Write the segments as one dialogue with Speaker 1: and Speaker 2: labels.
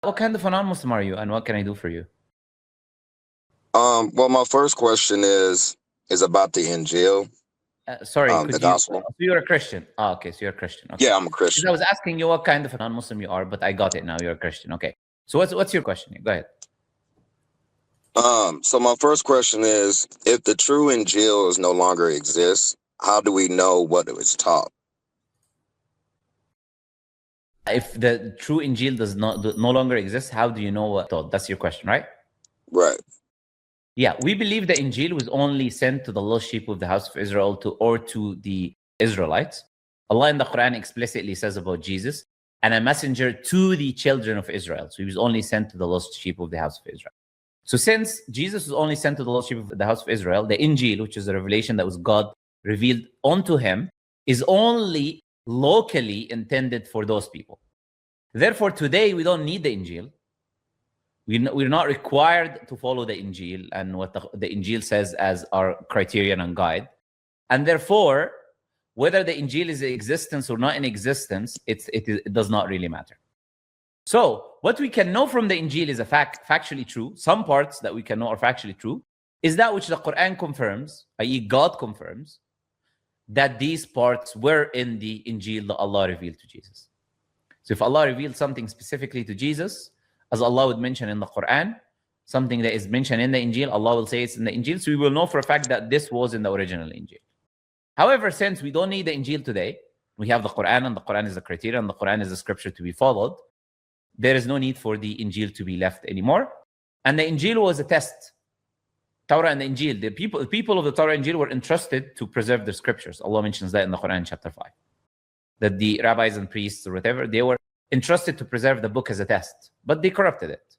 Speaker 1: What kind of a non-Muslim are you, and what can I do for you?
Speaker 2: Well, my first question is about the Injil,
Speaker 1: Sorry,
Speaker 2: the gospel.
Speaker 1: So you're a Christian. Oh, okay, so you're a Christian. Okay.
Speaker 2: Yeah, I'm a
Speaker 1: Because
Speaker 2: Christian.
Speaker 1: I was asking you what kind of a non-Muslim you are, but I got it now. You're a Christian. Okay. So what's your question? Go ahead.
Speaker 2: So my first question is, if the true Injil is no longer exists, how do we know what it was taught?
Speaker 1: If the true Injil no longer exist, how do you know what taught? That's your question, right?
Speaker 2: Right.
Speaker 1: Yeah, we believe the Injil was only sent to the lost sheep of the house of Israel or to the Israelites. Allah in the Quran explicitly says about Jesus, and a messenger to the children of Israel. So he was only sent to the lost sheep of the house of Israel. So since Jesus was only sent to the lost sheep of the house of Israel, the Injil, which is a revelation that was God revealed onto him, is only locally intended for those people. Therefore, today we don't need the Injil. We're not required to follow the Injil and what the Injil says as our criterion and guide. And therefore, whether the Injil is in existence or not in existence, it does not really matter. So what we can know from the Injil is factually true. Some parts that we can know are factually true is that which the Quran confirms, i.e. God confirms, that these parts were in the Injil that Allah revealed to Jesus. So if Allah revealed something specifically to Jesus, as Allah would mention in the Quran, something that is mentioned in the Injil, Allah will say it's in the Injil, so we will know for a fact that this was in the original Injil. However, since we don't need the Injil today, we have the Quran, and the Quran is the criterion, and the Quran is the scripture to be followed, there is no need for the Injil to be left anymore. And the Injil was a test. Torah and the Injil, the people of the Torah and Injil were entrusted to preserve their scriptures. Allah mentions that in the Quran chapter 5. That the rabbis and priests or whatever, they were entrusted to preserve the book as a test, but they corrupted it.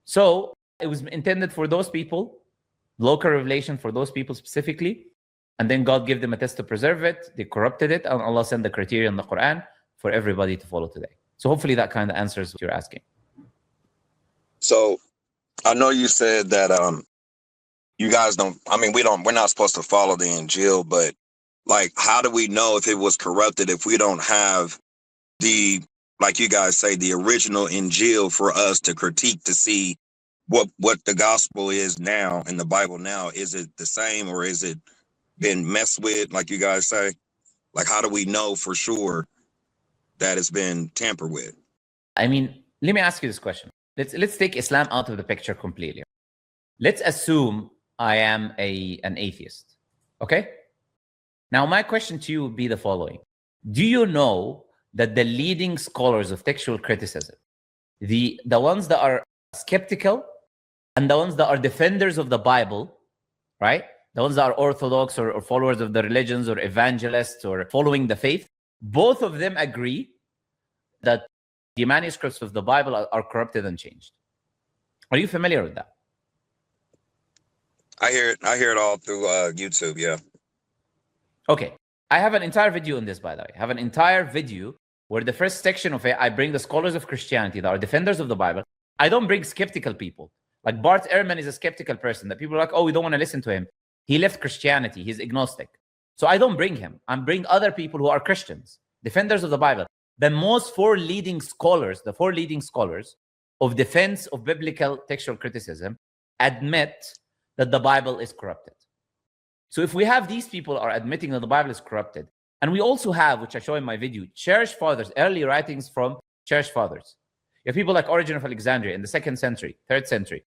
Speaker 1: So it was intended for those people, local revelation for those people specifically, and then God gave them a test to preserve it. They corrupted it, and Allah sent the criteria in the Quran for everybody to follow today. So hopefully that kind of answers what you're asking.
Speaker 2: So I know you said that you guys don't, I mean, we're not supposed to follow the Injil, but like, how do we know if it was corrupted if we don't have the, like you guys say, the original Injil for us to critique to see what the gospel is now in the Bible now? Is it the same, or is it been messed with, like you guys say? Like, how do we know for sure that it's been tampered with?
Speaker 1: I mean, let me ask you this question. Let's take Islam out of the picture completely. Let's assume I am an atheist, okay? Now, my question to you would be the following. Do you know that the leading scholars of textual criticism, the ones that are skeptical and the ones that are defenders of the Bible, right? The ones that are orthodox or followers of the religions or evangelists or following the faith, both of them agree that the manuscripts of the Bible are corrupted and changed. Are you familiar with that?
Speaker 2: I hear it all through YouTube, yeah.
Speaker 1: Okay. I have an entire video on this, by the way. I have an entire video where the first section of it, I bring the scholars of Christianity that are defenders of the Bible. I don't bring skeptical people. Like Bart Ehrman is a skeptical person that people are like, oh, we don't want to listen to him. He left Christianity. He's agnostic. So I don't bring him. I bring other people who are Christians, defenders of the Bible. The four leading scholars of defense of biblical textual criticism admit that the Bible is corrupted. So if we have these people are admitting that the Bible is corrupted, and we also have, which I show in my video, church fathers, early writings from church fathers. You have people like Origen of Alexandria in the 2nd century, 3rd century.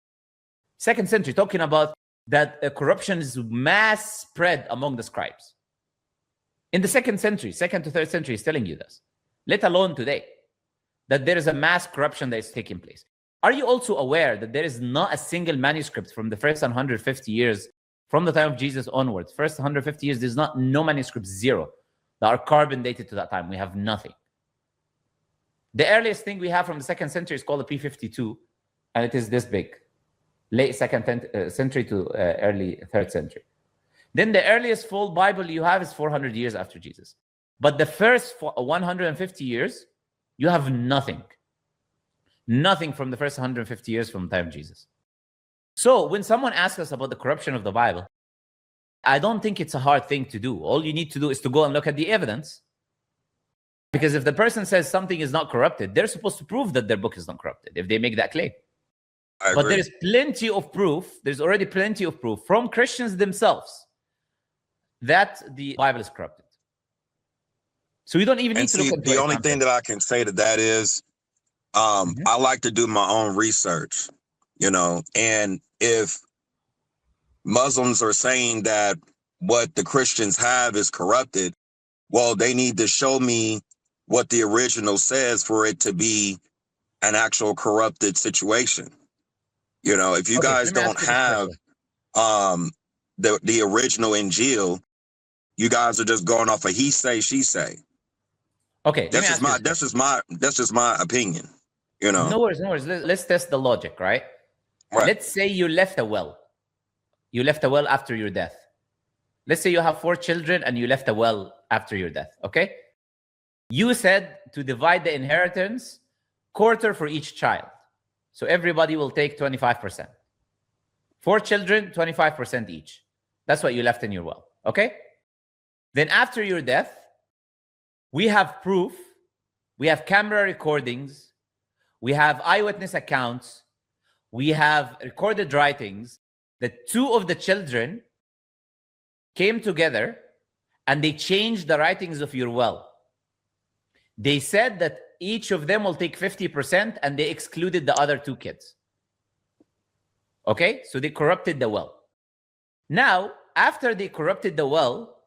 Speaker 1: 2nd century, talking about that corruption is mass spread among the scribes. In the 2nd century, 2nd to 3rd century is telling you this. Let alone today, that there is a mass corruption that is taking place. Are you also aware that there is not a single manuscript from the first 150 years, from the time of Jesus onwards, first 150 years, there's no manuscripts, zero, that are carbon dated to that time? We have nothing. The earliest thing we have from the 2nd century is called the P52, and it is this big, late 2nd century to early 3rd century. Then the earliest full Bible you have is 400 years after Jesus. But the first 150 years, you have nothing. Nothing from the first 150 years from the time of Jesus. So when someone asks us about the corruption of the Bible, I don't think it's a hard thing to do. All you need to do is to go and look at the evidence. Because if the person says something is not corrupted, they're supposed to prove that their book is not corrupted if they make that claim. But there's plenty of proof. There's already plenty of proof from Christians themselves that the Bible is corrupted. So you don't even need to look at
Speaker 2: the only thing that I can say to that is I like to do my own research, you know, and if Muslims are saying that what the Christians have is corrupted, well, they need to show me what the original says for it to be an actual corrupted situation. You know, if you guys don't have the original Injil, you guys are just going off of he say, she say.
Speaker 1: Okay,
Speaker 2: that's just my opinion. You know,
Speaker 1: no worries. Let's test the logic, right? Let's say you left a well. You left a well after your death. Let's say you have 4 children and you left a well after your death. Okay, you said to divide the inheritance quarter for each child. So everybody will take 25%. 4 children, 25% each. That's what you left in your will. Okay? Then after your death, we have proof. We have camera recordings. We have eyewitness accounts. We have recorded writings that 2 of the children came together and they changed the writings of your will. They said that each of them will take 50% and they excluded the other 2 kids. Okay, so they corrupted the will. Now, after they corrupted the will,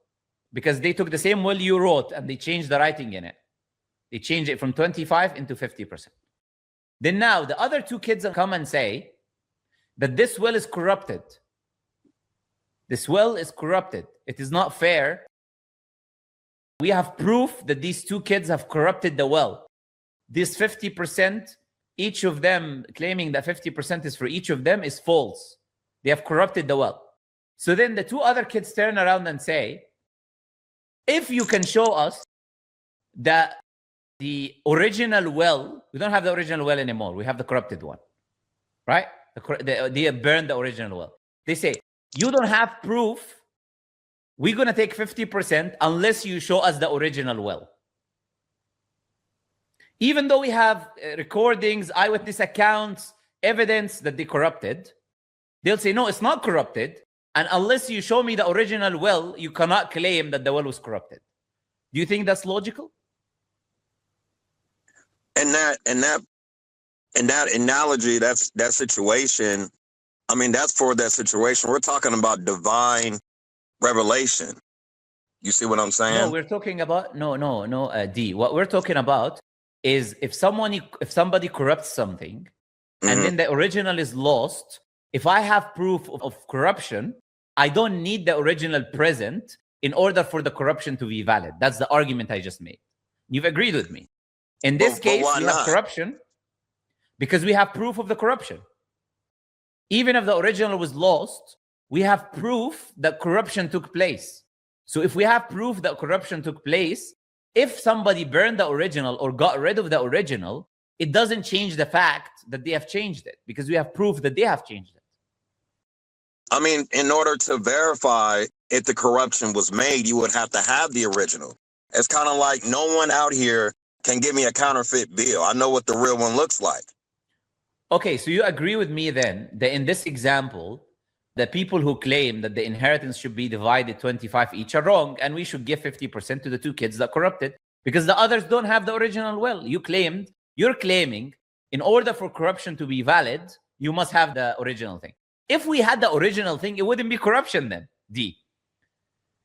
Speaker 1: because they took the same will you wrote and they changed the writing in it. They changed it from 25 into 50%. Then now the other 2 kids will come and say that this will is corrupted. This will is corrupted. It is not fair. We have proof that these 2 kids have corrupted the will. This 50%, each of them claiming that 50% is for each of them is false. They have corrupted the will. So then the 2 other kids turn around and say, if you can show us that the original will, we don't have the original will anymore. We have the corrupted one, right? They burned the original will. They say, you don't have proof. We're going to take 50% unless you show us the original will. Even though we have recordings, eyewitness accounts, evidence that they corrupted, they'll say, no, it's not corrupted. And unless you show me the original will, you cannot claim that the will was corrupted. Do you think that's logical?
Speaker 2: And that analogy, that situation, I mean, that's for that situation. We're talking about divine revelation. You see what I'm saying?
Speaker 1: No, we're talking about D. What we're talking about is if somebody corrupts something and then the original is lost, if I have proof of corruption, I don't need the original present in order for the corruption to be valid. That's the argument I just made. You've agreed with me. In this case, we have corruption because we have proof of the corruption. Even if the original was lost, we have proof that corruption took place. So if we have proof that corruption took place, if somebody burned the original or got rid of the original, it doesn't change the fact that they have changed it because we have proof that they have changed it.
Speaker 2: I mean, in order to verify if the corruption was made, you would have to have the original. It's kind of like no one out here can give me a counterfeit bill. I know what the real one looks like.
Speaker 1: Okay, so you agree with me then that in this example, the people who claim that the inheritance should be divided 25 each are wrong, and we should give 50% to the 2 kids that corrupted because the others don't have the original will. You're claiming in order for corruption to be valid, you must have the original thing. If we had the original thing, it wouldn't be corruption then, D.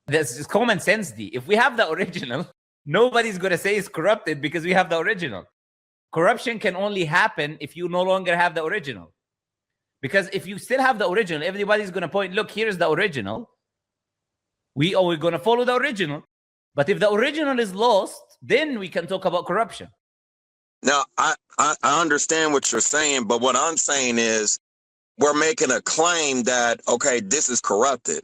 Speaker 1: This is common sense, D. If we have the original, nobody's going to say it's corrupted because we have the original. Corruption can only happen if you no longer have the original. Because if you still have the original, everybody's going to point, look, here's the original. We're going to follow the original. But if the original is lost, then we can talk about corruption.
Speaker 2: Now, I understand what you're saying, but what I'm saying is we're making a claim that, okay, this is corrupted.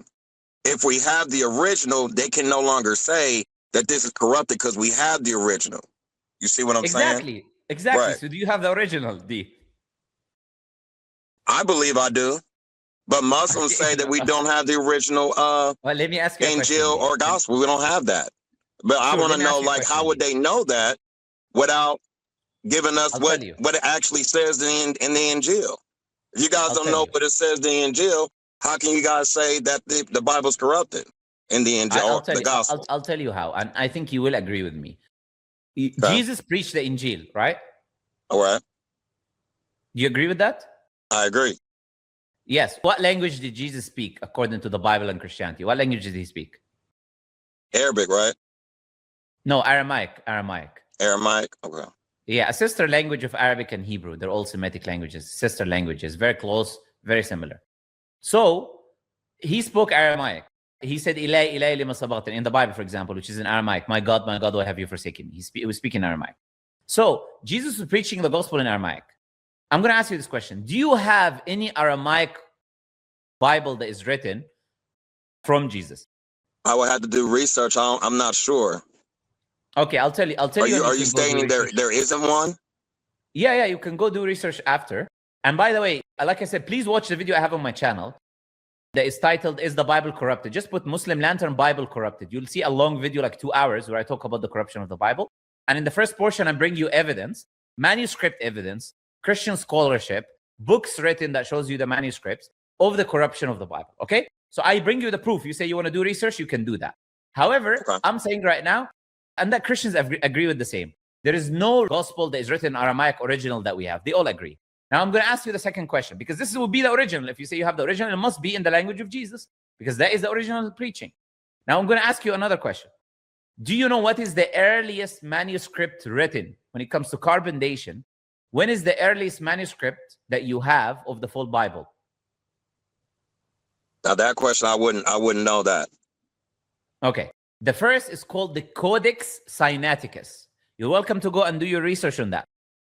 Speaker 2: If we have the original, they can no longer say that this is corrupted because we have the original. You see what I'm saying?
Speaker 1: Exactly.
Speaker 2: Right.
Speaker 1: So do you have the original, D?
Speaker 2: I believe I do. But Muslims say that we don't have the original
Speaker 1: well, let me ask you
Speaker 2: Injil or gospel. We don't have that. But I
Speaker 1: Sure,
Speaker 2: want
Speaker 1: let
Speaker 2: to
Speaker 1: me
Speaker 2: know,
Speaker 1: ask you a
Speaker 2: like, how
Speaker 1: question,
Speaker 2: would
Speaker 1: Lee.
Speaker 2: they know that without giving us
Speaker 1: I'll
Speaker 2: what
Speaker 1: tell you.
Speaker 2: it actually says in the Injil? If you guys
Speaker 1: I'll
Speaker 2: don't
Speaker 1: tell
Speaker 2: know
Speaker 1: you.
Speaker 2: what it says in the Injil, how can you guys say that the Bible's corrupted in the Injil
Speaker 1: I'll
Speaker 2: or
Speaker 1: tell
Speaker 2: the
Speaker 1: you. I'll,
Speaker 2: gospel?
Speaker 1: I'll tell you how, and I think you will agree with me.
Speaker 2: Okay.
Speaker 1: Jesus preached the Injil, right?
Speaker 2: All right.
Speaker 1: Do you agree with that?
Speaker 2: I agree.
Speaker 1: Yes. What language did Jesus speak according to the Bible and Christianity? What language did he speak?
Speaker 2: Arabic, right?
Speaker 1: No, Aramaic. Aramaic.
Speaker 2: Aramaic. Okay.
Speaker 1: Yeah, a sister language of Arabic and Hebrew. They're all Semitic languages, sister languages, very close, very similar. So he spoke Aramaic. He said, Ilai, Ilai lima sabaqtani, in the Bible, for example, which is in Aramaic. My God, why have you forsaken me? He was speaking Aramaic. So Jesus was preaching the gospel in Aramaic. I'm going to ask you this question. Do you have any Aramaic Bible that is written from Jesus?
Speaker 2: I would have to do research. I'm not sure.
Speaker 1: Okay, I'll tell you.
Speaker 2: Are you stating there isn't one?
Speaker 1: Yeah, you can go do research after. And by the way, like I said, please watch the video I have on my channel that is titled, Is the Bible Corrupted? Just put Muslim Lantern Bible Corrupted. You'll see a long video, like 2 hours, where I talk about the corruption of the Bible. And in the first portion, I bring you evidence, manuscript evidence, Christian scholarship, books written that shows you the manuscripts of the corruption of the Bible, okay? So I bring you the proof. You say you want to do research, you can do that. However,
Speaker 2: Okay.
Speaker 1: I'm saying right now, and that Christians agree with the same. There is no gospel that is written in Aramaic original that we have. They all agree. Now I'm going to ask you the second question, because this will be the original. If you say you have the original, it must be in the language of Jesus, because that is the original preaching. Now I'm going to ask you another question. Do you know what is the earliest manuscript written when it comes to carbon dating? When is the earliest manuscript that you have of the full Bible?
Speaker 2: Now that question, I wouldn't know that.
Speaker 1: Okay. The first is called the Codex Sinaiticus. You're welcome to go and do your research on that.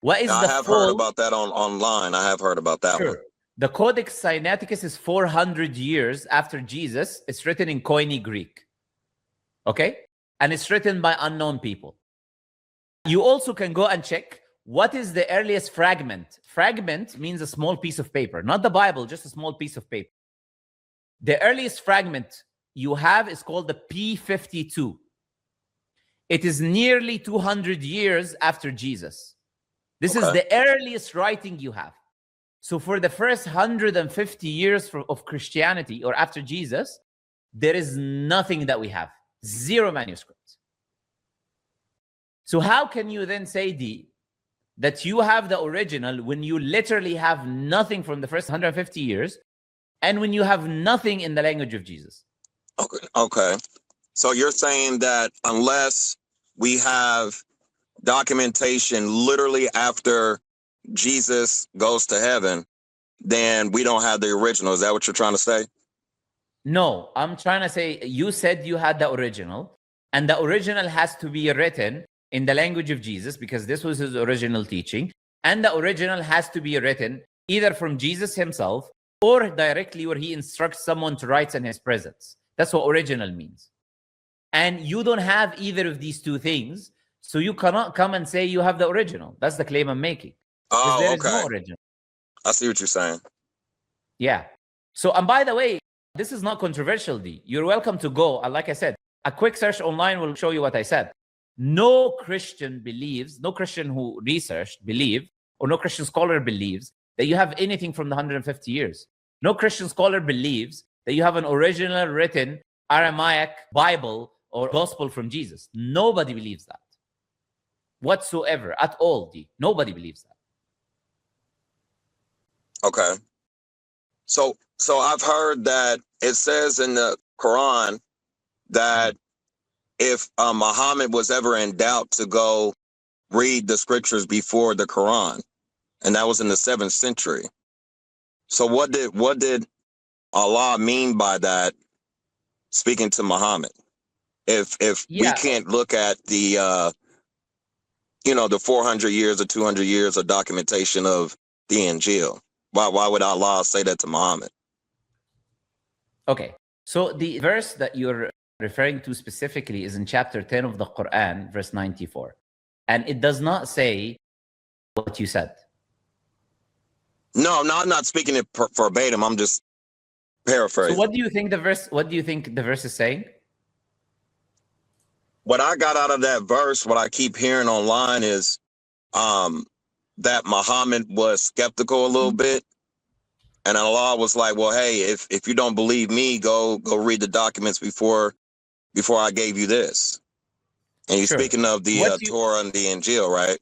Speaker 1: What is
Speaker 2: I have heard about that online. I have heard about that one.
Speaker 1: The Codex Sinaiticus is 400 years after Jesus. It's written in Koine Greek. Okay? And it's written by unknown people. You also can go and check what is the earliest fragment. Fragment means a small piece of paper, not the Bible, just a small piece of paper. The earliest fragment you have is called the P52. It is nearly 200 years after Jesus. This is the earliest writing you have. So for the first 150 years of Christianity, or after Jesus, there is nothing that we have. Zero manuscripts. So how can you then say, D, that you have the original when you literally have nothing from the first 150 years, and when you have nothing in the language of Jesus?
Speaker 2: Okay. So you're saying that unless we have documentation literally after Jesus goes to heaven, then we don't have the original. Is that what you're trying to say?
Speaker 1: No, I'm trying to say, you said you had the original, and the original has to be written in the language of Jesus, because this was his original teaching, and the original has to be written either from Jesus himself or directly where he instructs someone to write in his presence. That's what original means. And you don't have either of these two things, so you cannot come and say you have the original. That's the claim I'm making.
Speaker 2: Oh,
Speaker 1: there is no original.
Speaker 2: I see what you're saying.
Speaker 1: Yeah. So, and by the way, this is not controversial, D. You're welcome to go. Like I said, a quick search online will show you what I said. No Christian believes, no Christian who researched believe, or no Christian scholar believes that you have anything from the 150 years. No Christian scholar believes that you have an original written Aramaic Bible or gospel from Jesus. Nobody believes that whatsoever at all, D. Nobody believes that.
Speaker 2: Okay. So I've heard that it says in the Quran that if Muhammad was ever in doubt to go read the scriptures before the Quran, and that was in the 7th century. So what did Allah mean by that, speaking to Muhammad? If we can't look at the the 400 years or 200 years of documentation of the Injil, why would Allah say that to Muhammad?
Speaker 1: Okay, so the verse that you're referring to specifically is in chapter 10 of the Quran, verse 94. And it does not say what you said.
Speaker 2: No, I'm not speaking it verbatim. I'm just paraphrasing.
Speaker 1: So what do you think the verse is saying?
Speaker 2: what I got out of that verse, what I keep hearing online is that Muhammad was skeptical a little bit. And Allah was like, well, hey, if you don't believe me, go read the documents before I gave you this. And you're speaking of the Torah and the Injil, right?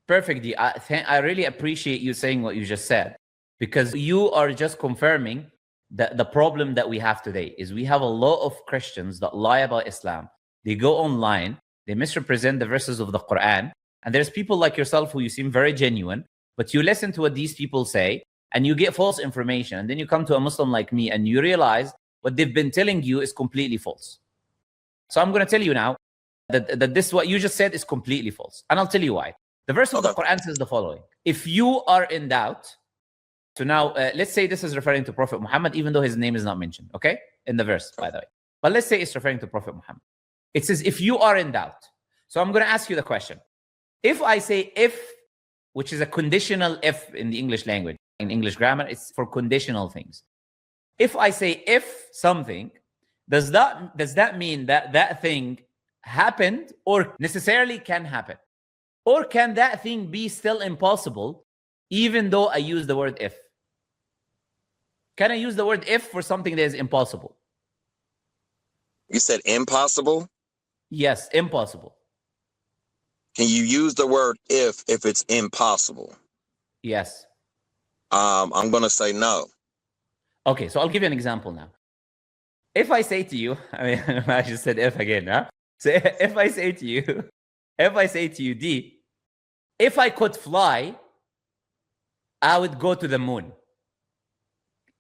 Speaker 1: Perfect. I really appreciate you saying what you just said, because you are just confirming that the problem that we have today is we have a lot of Christians that lie about Islam. They go online, they misrepresent the verses of the Quran, and there's people like yourself who you seem very genuine, but you listen to what these people say, and you get false information, and then you come to a Muslim like me, and you realize what they've been telling you is completely false. So I'm going to tell you now that this, what you just said, is completely false. And I'll tell you why. The verse of the Quran says the following. If you are in doubt, so now let's say this is referring to Prophet Muhammad, even though his name is not mentioned, okay? In the verse, by the way. But let's say it's referring to Prophet Muhammad. It says, if you are in doubt. So I'm going to ask you the question. If I say if, which is a conditional if in the English language, in English grammar, it's for conditional things. If I say if something, does that mean that that thing happened or necessarily can happen? Or can that thing be still impossible even though I use the word if? Can I use the word if for something that is impossible?
Speaker 2: You said impossible?
Speaker 1: Yes, impossible.
Speaker 2: Can you use the word if it's impossible?
Speaker 1: Yes.
Speaker 2: I'm going to say no.
Speaker 1: Okay, so I'll give you an example now. If I say to you, I mean, I just said if again, huh? So if I say to you, D, if I could fly, I would go to the moon.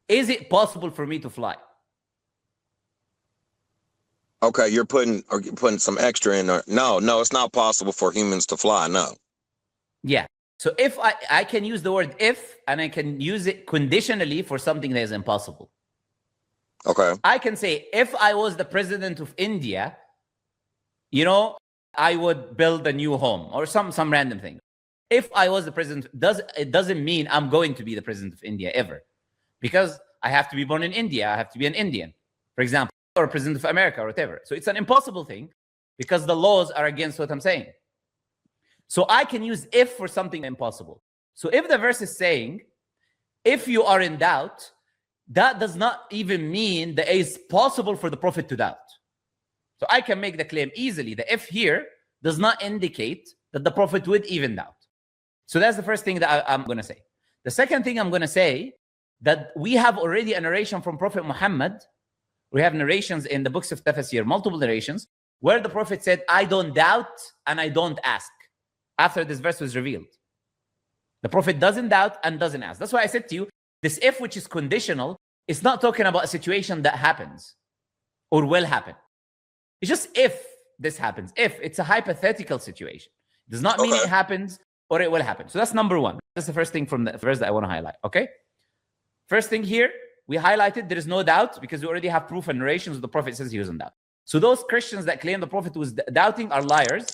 Speaker 1: Is it possible for me to fly?
Speaker 2: Okay, you're putting some extra in there. No, it's not possible for humans to fly. No.
Speaker 1: Yeah. So if I can use the word if, and I can use it conditionally for something that is impossible.
Speaker 2: Okay.
Speaker 1: I can say, if I was the president of India, I would build a new home or some random thing. If I was the president, it doesn't mean I'm going to be the president of India ever, because I have to be born in India. I have to be an Indian, for example, or president of America or whatever. So it's an impossible thing because the laws are against what I'm saying. So I can use if for something impossible. So if the verse is saying, if you are in doubt, that does not even mean that it is possible for the prophet to doubt. So I can make the claim easily. The if here does not indicate that the prophet would even doubt. So that's the first thing that I'm going to say. The second thing I'm going to say, that we have already a narration from Prophet Muhammad. We have narrations in the books of Tafsir, multiple narrations, where the prophet said, I don't doubt and I don't ask. After this verse was revealed, the prophet doesn't doubt and doesn't ask. That's why I said to you, this if, which is conditional, is not talking about a situation that happens or will happen. It's just if this happens. If it's a hypothetical situation, it does not mean it happens or it will happen. So that's number one. That's the first thing from the verse that I want to highlight. Okay. First thing here, we highlighted there is no doubt because we already have proof and narrations. The prophet says he was in doubt. So those Christians that claim the prophet was doubting are liars,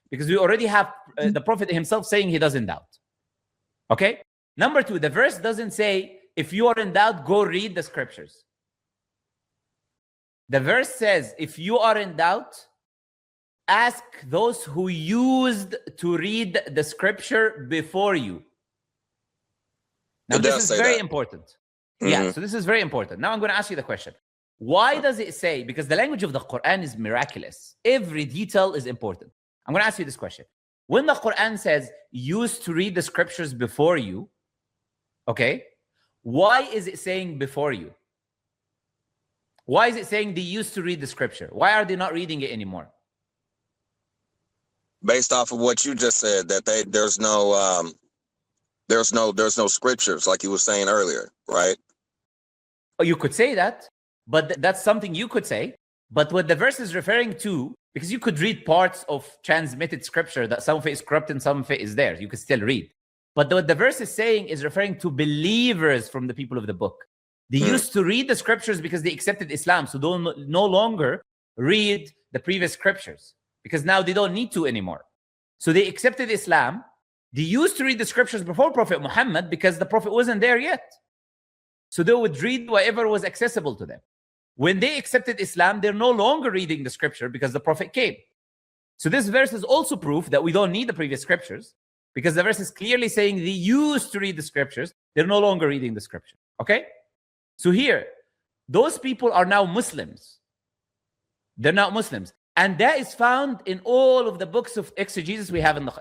Speaker 1: because we already have the prophet himself saying he doesn't doubt. Okay? Number two, the verse doesn't say, if you are in doubt, go read the scriptures. The verse says, if you are in doubt, ask those who used to read the scripture before you. Now, this is very important. Mm-hmm. Yeah, so this is very important. Now I'm going to ask you the question. Why does it say, because the language of the Quran is miraculous. Every detail is important. I'm going to ask you this question. When the Quran says, used to read the scriptures before you, okay, why is it saying before you? Why is it saying they used to read the scripture? Why are they not reading it anymore?
Speaker 2: Based off of what you just said, that there's no scriptures, like you were saying earlier, right?
Speaker 1: Oh, you could say that, but that's something you could say. But what the verse is referring to, because you could read parts of transmitted scripture that some of it is corrupt and some of it is there. You could still read. But what the verse is saying is referring to believers from the people of the book. They used to read the scriptures because they accepted Islam. So don't no longer read the previous scriptures because now they don't need to anymore. So they accepted Islam. They used to read the scriptures before Prophet Muhammad because the Prophet wasn't there yet. So they would read whatever was accessible to them. When they accepted Islam, they're no longer reading the scripture because the prophet came. So this verse is also proof that we don't need the previous scriptures, because the verse is clearly saying they used to read the scriptures. They're no longer reading the scripture. Okay? So here, those people are now Muslims. They're not Muslims. And that is found in all of the books of exegesis we have in the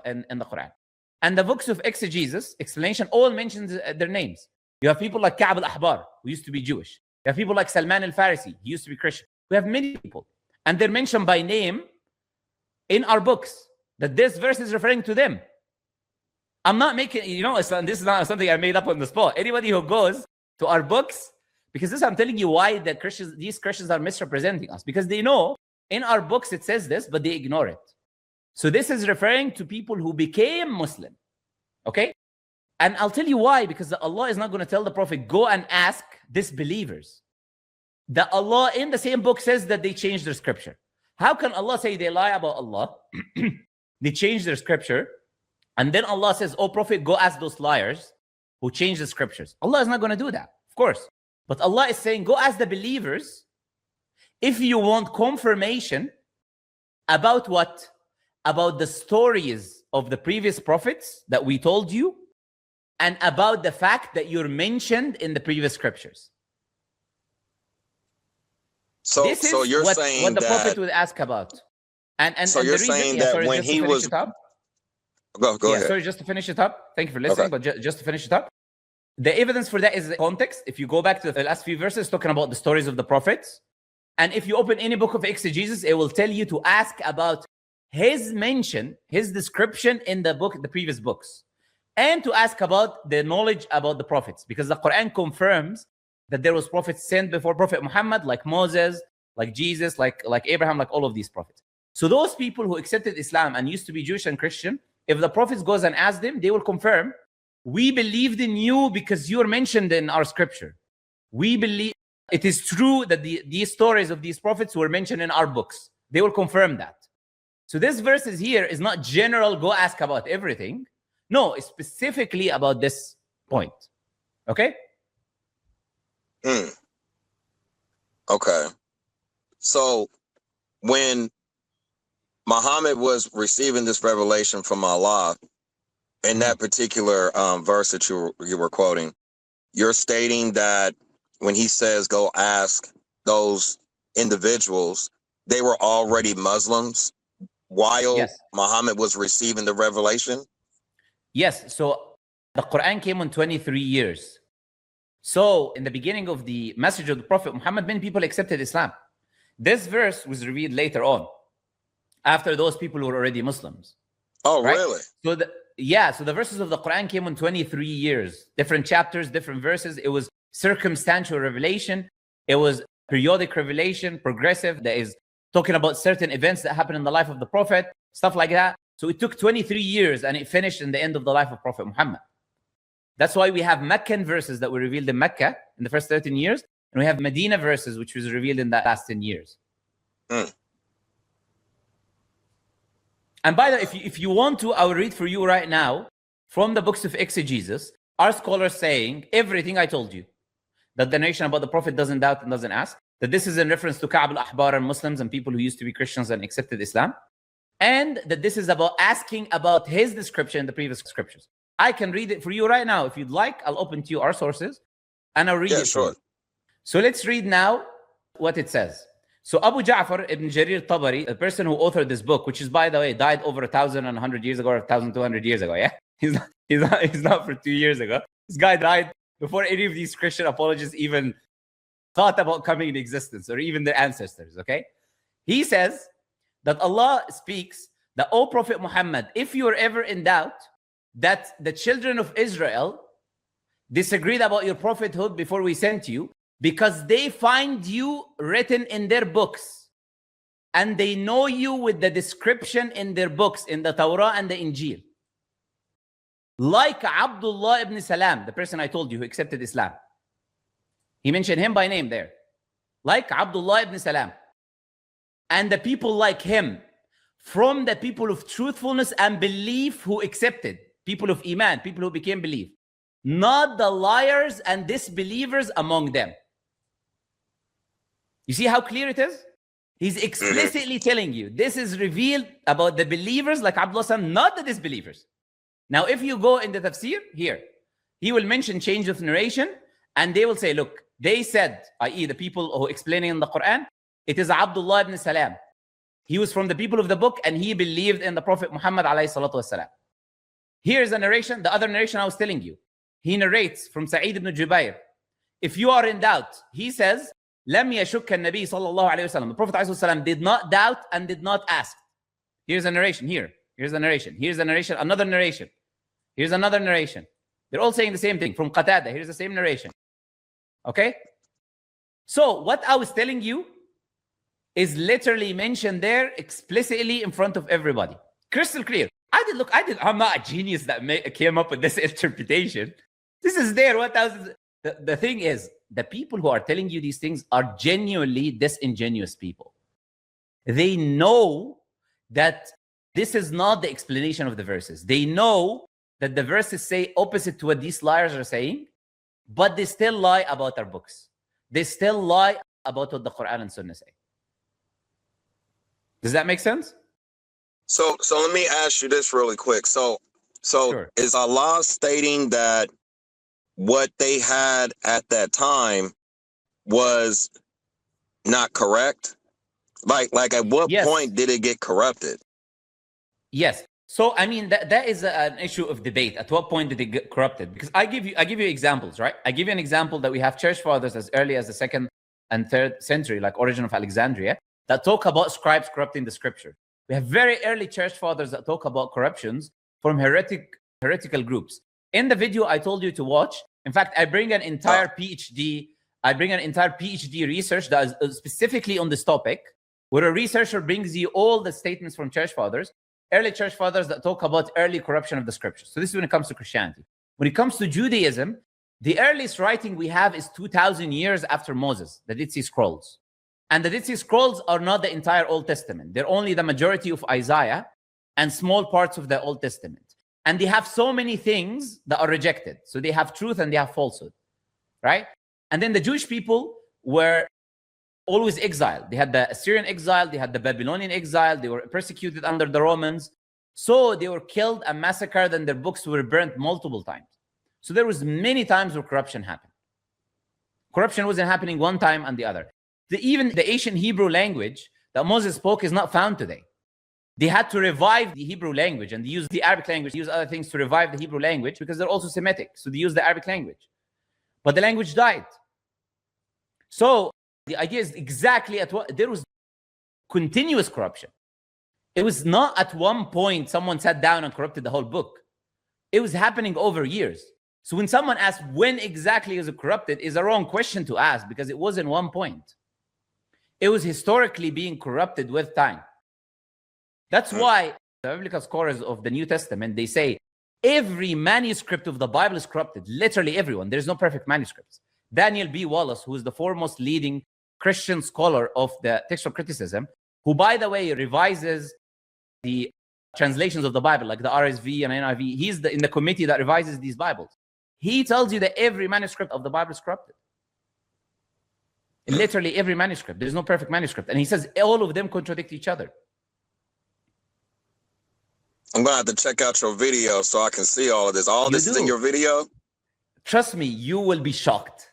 Speaker 1: Quran. And the books of exegesis, explanation, all mentions their names. You have people like Ka'b al-Ahbar, who used to be Jewish. You have people like Salman al-Farisi, he used to be Christian. We have many people. And they're mentioned by name in our books, that this verse is referring to them. I'm not making, this is not something I made up on the spot. Anybody who goes to our books, because this, I'm telling you why these Christians are misrepresenting us. Because they know in our books it says this, but they ignore it. So this is referring to people who became Muslim. Okay? And I'll tell you why, because Allah is not going to tell the Prophet, go and ask disbelievers. That Allah in the same book says that they changed their scripture. How can Allah say they lie about Allah? They change their scripture. And then Allah says, oh Prophet, go ask those liars who changed the scriptures. Allah is not going to do that, of course. But Allah is saying, go ask the believers if you want confirmation about what? About the stories of the previous prophets that we told you, and about the fact that you're mentioned in the previous scriptures.
Speaker 2: So you're saying
Speaker 1: what the
Speaker 2: that,
Speaker 1: Prophet would ask about. And
Speaker 2: so you're saying that when he was... Go ahead.
Speaker 1: Sorry, just to finish it up. Thank you for listening, but just to finish it up. The evidence for that is the context. If you go back to the last few verses talking about the stories of the prophets, and if you open any book of exegesis, it will tell you to ask about his mention, his description in the previous books, and to ask about the knowledge about the prophets, because the Quran confirms that there was prophets sent before Prophet Muhammad, like Moses, like Jesus, like Abraham, like all of these prophets. So those people who accepted Islam and used to be Jewish and Christian, if the prophets goes and asks them, they will confirm, we believed in you because you are mentioned in our scripture. We believe it is true that these stories of these prophets were mentioned in our books. They will confirm that. So this verse here is not general, go ask about everything. No, it's specifically about this point. Okay?
Speaker 2: Okay. So when Muhammad was receiving this revelation from Allah, in that particular verse that you were quoting, you're stating that when he says go ask those individuals, they were already Muslims while Muhammad was receiving the revelation?
Speaker 1: Yes. So the Quran came in 23 years. So in the beginning of the message of the Prophet Muhammad, many people accepted Islam. This verse was revealed later on, after those people who were already Muslims.
Speaker 2: Oh, right? Really?
Speaker 1: So the verses of the Quran came in 23 years. Different chapters, different verses. It was circumstantial revelation. It was periodic revelation, progressive, that is talking about certain events that happened in the life of the Prophet, stuff like that. So it took 23 years and it finished in the end of the life of Prophet Muhammad. That's why we have Meccan verses that were revealed in Mecca in the first 13 years, and we have Medina verses which was revealed in the last 10 years. And by the way, if you want to, I will read for you right now from the books of exegesis, our scholars saying everything I told you, that the narration about the Prophet doesn't doubt and doesn't ask, that this is in reference to Ka'b al-Ahbar and Muslims and people who used to be Christians and accepted Islam, and that this is about asking about his description in the previous scriptures. I can read it for you right now. If you'd like, I'll open to you our sources and I'll read it.
Speaker 2: Sure.
Speaker 1: So let's read now what it says. So Abu Ja'far ibn Jarir Tabari, the person who authored this book, which is, by the way, died over 1,100 years ago or 1,200 years ago, yeah? He's not for 2 years ago. This guy died before any of these Christian apologists even thought about coming in existence, or even their ancestors, okay? He says that Allah speaks that, O Prophet Muhammad, if you are ever in doubt that the children of Israel disagreed about your prophethood before we sent you, because they find you written in their books, and they know you with the description in their books, in the Torah and the Injil. Like Abdullah ibn Salam, the person I told you who accepted Islam. He mentioned him by name there. Like Abdullah ibn Salam. And the people like him, from the people of truthfulness and belief who accepted, people of Iman, people who became belief, not the liars and disbelievers among them. You see how clear it is? He's explicitly telling you this is revealed about the believers like Abdullah Sam, not the disbelievers. Now, if you go in the tafsir here, he will mention change of narration, and they will say, look, they said, i.e. the people who are explaining in the Quran, it is Abdullah ibn Salam. He was from the people of the book, and he believed in the Prophet Muhammad alayhi salatu wasalam. Here's a narration, the other narration I was telling you. He narrates from Sa'id ibn Jubayr. If you are in doubt, he says, لم يشك النبي صلى الله عليه وسلم. The Prophet عليه الصلاة والسلام did not doubt and did not ask. Here's a narration here. Here's a narration. Here's a narration. Another narration. Here's another narration. They're all saying the same thing. From Qatada, here's the same narration. Okay? So what I was telling you is literally mentioned there explicitly in front of everybody. Crystal clear. I'm not a genius that came up with this interpretation. This is there. The thing is, the people who are telling you these things are genuinely disingenuous people. They know that this is not the explanation of the verses. They know that the verses say opposite to what these liars are saying, but they still lie about our books. They still lie about what the Quran and Sunnah say. Does that make sense?
Speaker 2: So let me ask you this really quick. So
Speaker 1: Sure.
Speaker 2: Is Allah stating that what they had at that time was not correct? Like at what
Speaker 1: Yes.
Speaker 2: point did it get corrupted?
Speaker 1: Yes. So I mean that is an issue of debate. At what point did it get corrupted? Because I give you examples, right? I give you an example that we have church fathers as early as the 2nd and 3rd century, like Origen of Alexandria, that talk about scribes corrupting the scripture. We have very early church fathers that talk about corruptions from heretical groups. In the video I told you to watch, in fact, I bring an entire PhD research that is specifically on this topic, where a researcher brings you all the statements from church fathers, early church fathers that talk about early corruption of the scriptures. So this is when it comes to Christianity. When it comes to Judaism, the earliest writing we have is 2,000 years after Moses, the Dead Sea Scrolls. And the Dead Sea Scrolls are not the entire Old Testament. They're only the majority of Isaiah and small parts of the Old Testament. And they have so many things that are rejected. So they have truth and they have falsehood, right? And then the Jewish people were always exiled. They had the Assyrian exile, they had the Babylonian exile, they were persecuted under the Romans. So they were killed and massacred, and their books were burnt multiple times. So there was many times where corruption happened. Corruption wasn't happening one time and the other. Even the ancient Hebrew language that Moses spoke is not found today. They had to revive the Hebrew language, and they used the Arabic language, they used other things to revive the Hebrew language because they're also Semitic. So they used the Arabic language. But the language died. So the idea is exactly at what there was continuous corruption. It was not at one point someone sat down and corrupted the whole book. It was happening over years. So when someone asks when exactly is it corrupted, is a wrong question to ask, because it wasn't one point. It was historically being corrupted with time. That's why the biblical scholars of the New Testament, they say every manuscript of the Bible is corrupted. Literally everyone. There's no perfect manuscripts. Daniel B. Wallace, who is the foremost leading Christian scholar of the textual criticism, who, by the way, revises the translations of the Bible, like the RSV and NIV. He's in the committee that revises these Bibles. He tells you that every manuscript of the Bible is corrupted. Literally every manuscript. There's no perfect manuscript. And he says all of them contradict each other.
Speaker 2: I'm going to have to check out your video so I can see all of this. All this is in your video?
Speaker 1: Trust me, you will be shocked.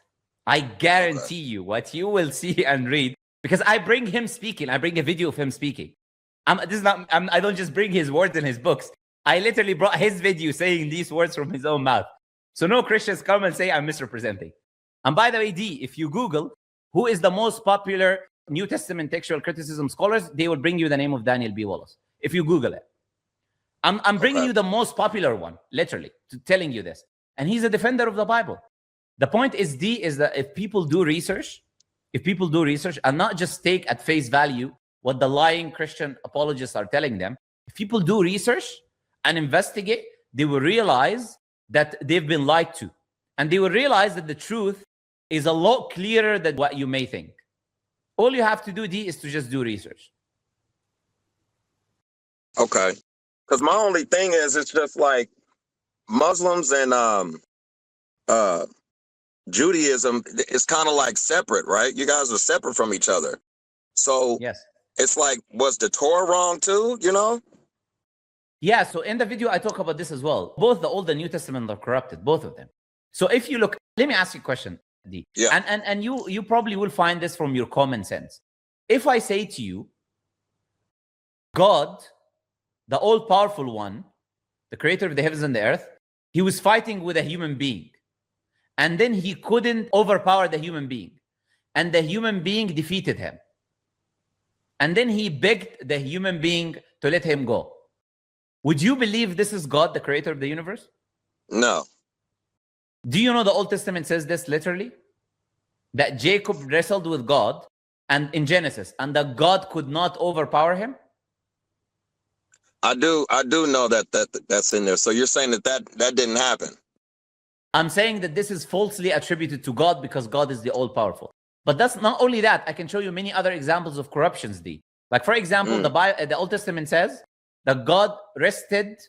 Speaker 1: I guarantee you what you will see and read, because I bring him speaking. I bring a video of him speaking. I don't just bring his words in his books. I literally brought his video saying these words from his own mouth. So no Christians come and say I'm misrepresenting. And by the way, D, if you Google who is the most popular New Testament textual criticism scholars, they will bring you the name of Daniel B. Wallace. If you Google it. I'm bringing you the most popular one, literally, telling you this. And he's a defender of the Bible. The point is, D, is that if people do research and not just take at face value what the lying Christian apologists are telling them, if people do research and investigate, they will realize that they've been lied to. And they will realize that the truth is a lot clearer than what you may think. All you have to do, D, is to just do research.
Speaker 2: Okay. Because my only thing is, it's just like Muslims and Judaism is kind of like separate, right? You guys are separate from each other. So
Speaker 1: Yes.
Speaker 2: it's like, was the Torah wrong too, you know?
Speaker 1: Yeah, so in the video, I talk about this as well. Both the Old and New Testament are corrupted, both of them. So if you look, let me ask you a question, D.
Speaker 2: Yeah.
Speaker 1: And you probably will find this from your common sense. If I say to you, God, the all-powerful one, the creator of the heavens and the earth, he was fighting with a human being. And then he couldn't overpower the human being. And the human being defeated him. And then he begged the human being to let him go. Would you believe this is God, the creator of the universe?
Speaker 2: No.
Speaker 1: Do you know the Old Testament says this literally? That Jacob wrestled with God and in Genesis, and that God could not overpower him?
Speaker 2: I do know that's in there. So you're saying that didn't happen?
Speaker 1: I'm saying that this is falsely attributed to God because God is the all-powerful. But that's not only that. I can show you many other examples of corruptions, D. Like, for example, the Old Testament says that God rested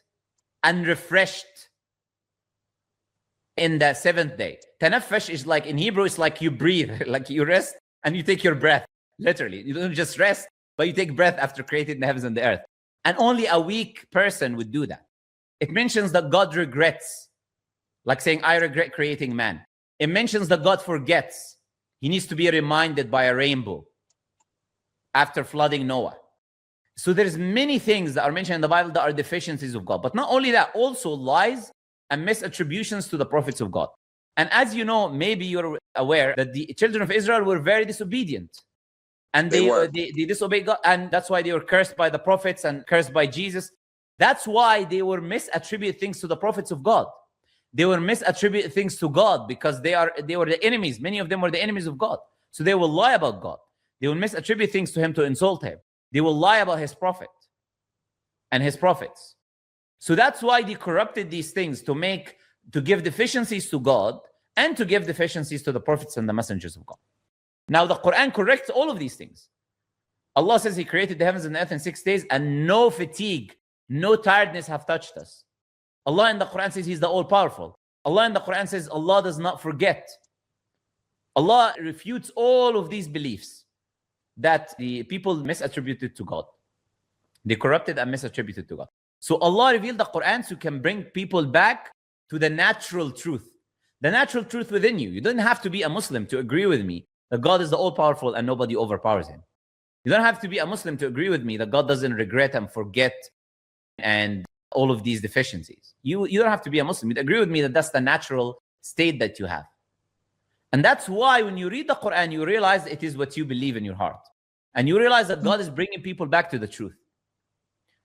Speaker 1: and refreshed in the seventh day. Tanaffash is like, in Hebrew, it's like you breathe, like you rest and you take your breath, literally. You don't just rest, but you take breath after creating the heavens and the earth. And only a weak person would do that. It mentions that God regrets, like saying, I regret creating man. It mentions that God forgets. He needs to be reminded by a rainbow after flooding Noah. So there's many things that are mentioned in the Bible that are deficiencies of God. But not only that, also lies and misattributions to the prophets of God. And as you know, maybe you're aware that the children of Israel were very disobedient. And they disobeyed God. And that's why they were cursed by the prophets and cursed by Jesus. That's why they were misattribute things to the prophets of God. They were misattribute things to God because they were the enemies. Many of them were the enemies of God. So they will lie about God. They will misattribute things to him to insult him. They will lie about his prophet and his prophets. So that's why they corrupted these things to give deficiencies to God and to give deficiencies to the prophets and the messengers of God. Now the Quran corrects all of these things. Allah says he created the heavens and the earth in 6 days and no fatigue, no tiredness have touched us. Allah in the Quran says he's the all-powerful. Allah in the Quran says Allah does not forget. Allah refutes all of these beliefs that the people misattributed to God. They corrupted and misattributed to God. So Allah revealed the Quran so you can bring people back to the natural truth. The natural truth within you. You don't have to be a Muslim to agree with me that God is the all-powerful and nobody overpowers him. You don't have to be a Muslim to agree with me that God doesn't regret and forget and all of these deficiencies. You don't have to be a Muslim. You'd agree with me that that's the natural state that you have. And that's why when you read the Quran, you realize it is what you believe in your heart. And you realize that God is bringing people back to the truth.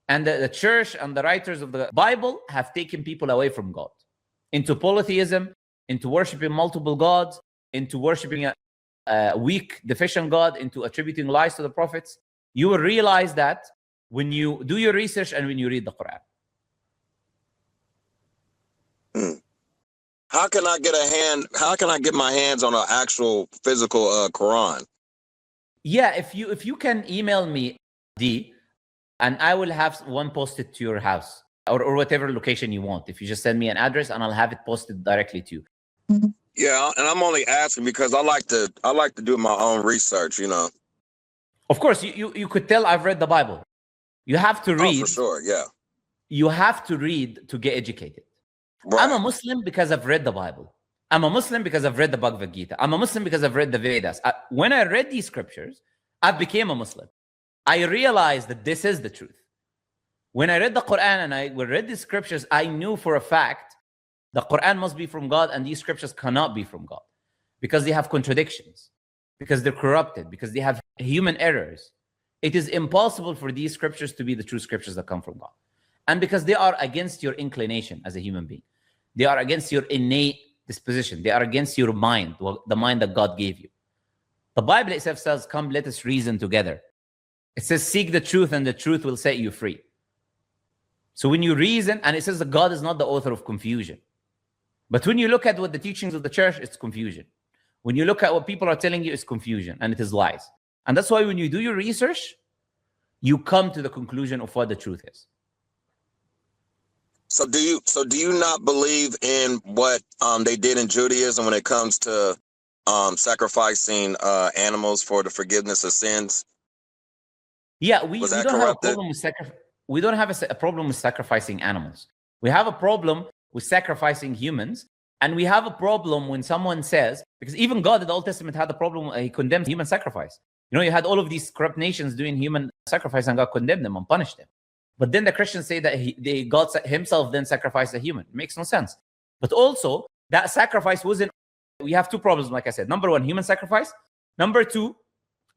Speaker 1: And the church and the writers of the Bible have taken people away from God into polytheism, into worshiping multiple gods, into worshiping a weak, deficient God, into attributing lies to the prophets. You will realize that when you do your research and when you read the Quran.
Speaker 2: How can I get my hands on an actual physical Quran?
Speaker 1: Yeah, if you can email me, D, and I will have one posted to your house or whatever location you want. If you just send me an address and I'll have it posted directly to you.
Speaker 2: Yeah, and I'm only asking because I like to do my own research, you know.
Speaker 1: Of course, you could tell I've read the Bible. You have to read.
Speaker 2: Oh, for sure, yeah.
Speaker 1: You have to read to get educated.
Speaker 2: Right.
Speaker 1: I'm a Muslim because I've read the Bible. I'm a Muslim because I've read the Bhagavad Gita. I'm a Muslim because I've read the Vedas. When I read these scriptures, I became a Muslim. I realized that this is the truth. When I read the Quran and I read these scriptures, I knew for a fact the Quran must be from God and these scriptures cannot be from God because they have contradictions, because they're corrupted, because they have human errors. It is impossible for these scriptures to be the true scriptures that come from God. And because they are against your inclination as a human being. They are against your innate disposition. They are against your mind, the mind that God gave you. The Bible itself says, come, let us reason together. It says, seek the truth and the truth will set you free. So when you reason, and it says that God is not the author of confusion. But when you look at what the teachings of the church, it's confusion. When you look at what people are telling you, it's confusion and it is lies. And that's why when you do your research, you come to the conclusion of what the truth is.
Speaker 2: So do you not believe in what they did in Judaism when it comes to sacrificing animals for the forgiveness of sins?
Speaker 1: Yeah, we
Speaker 2: Was that
Speaker 1: don't have a
Speaker 2: corrupted?
Speaker 1: problem with we don't have a problem with sacrificing animals. We have a problem with sacrificing humans, and we have a problem when someone says, because even God in the Old Testament had a problem, he condemned human sacrifice. You know, you had all of these corrupt nations doing human sacrifice, and God condemned them and punished them. But then the Christians say that God himself then sacrificed a human. It makes no sense. But also, that sacrifice wasn't, we have two problems, like I said. Number one, human sacrifice. Number two,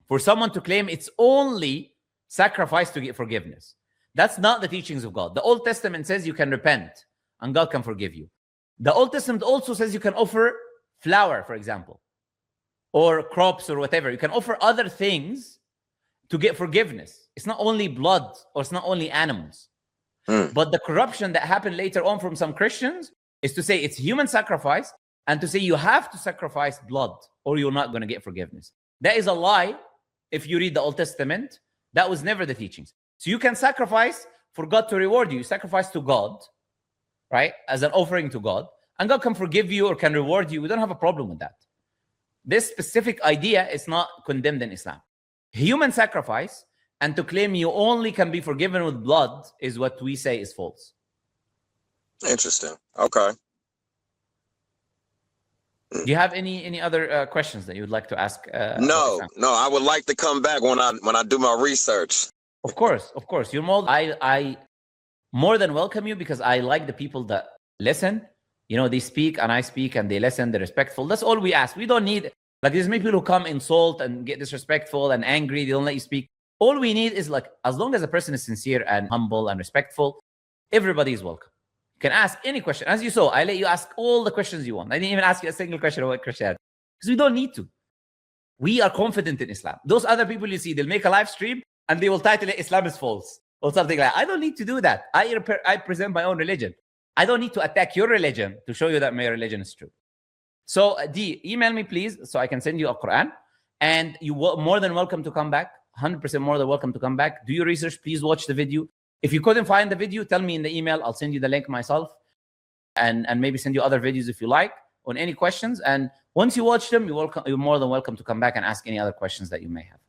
Speaker 1: for someone to claim it's only sacrifice to get forgiveness. That's not the teachings of God. The Old Testament says you can repent and God can forgive you. The Old Testament also says you can offer flour, for example, or crops or whatever. You can offer other things to get forgiveness. It's not only blood or it's not only animals. But the corruption that happened later on from some Christians is to say it's human sacrifice and to say you have to sacrifice blood or you're not going to get forgiveness. That is a lie. If you read the Old Testament, that was never the teachings. So you can sacrifice for God to reward you. You sacrifice to God, right, as an offering to God, and God can forgive you or can reward you. We don't have a problem with that. This specific idea is not condemned in Islam. Human sacrifice and to claim you only can be forgiven with blood is what we say is false.
Speaker 2: Interesting. Okay.
Speaker 1: Do you have any other questions that you would like to ask?
Speaker 2: No. I would like to come back when I do my research.
Speaker 1: Of course. You're more. I more than welcome you because I like the people that listen. You know, they speak and I speak and they listen. They're respectful. That's all we ask. We don't need like there's many people who come insult and get disrespectful and angry. They don't let you speak. All we need is like as long as a person is sincere and humble and respectful, everybody is welcome. You can ask any question. As you saw, I let you ask all the questions you want. I didn't even ask you a single question about Christianity because we don't need to. We are confident in Islam. Those other people you see, they'll make a live stream and they will title it Islam is false or something like that. I don't need to do that. I present my own religion. I don't need to attack your religion to show you that my religion is true. So D, email me please so I can send you a Quran, and you're more than welcome to come back. 100% more than welcome to come back. Do your research. Please watch the video. If you couldn't find the video, tell me in the email. I'll send you the link myself and maybe send you other videos if you like on any questions. And once you watch them, you're more than welcome to come back and ask any other questions that you may have.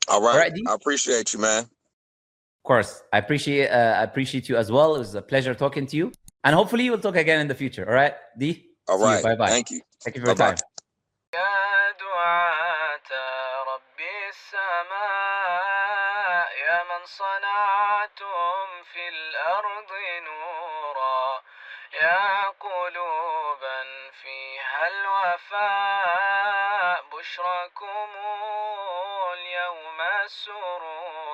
Speaker 2: All right. I appreciate you, man.
Speaker 1: Of course. I appreciate you as well. It was a pleasure talking to you. And hopefully we'll talk again in the future. All right, D?
Speaker 2: All right.
Speaker 1: Bye-bye.
Speaker 2: Thank you.
Speaker 1: Thank you for your time.
Speaker 3: يا من صنعتم في الأرض نورا يا قلوبا فيها الوفاء بشركم اليوم السرور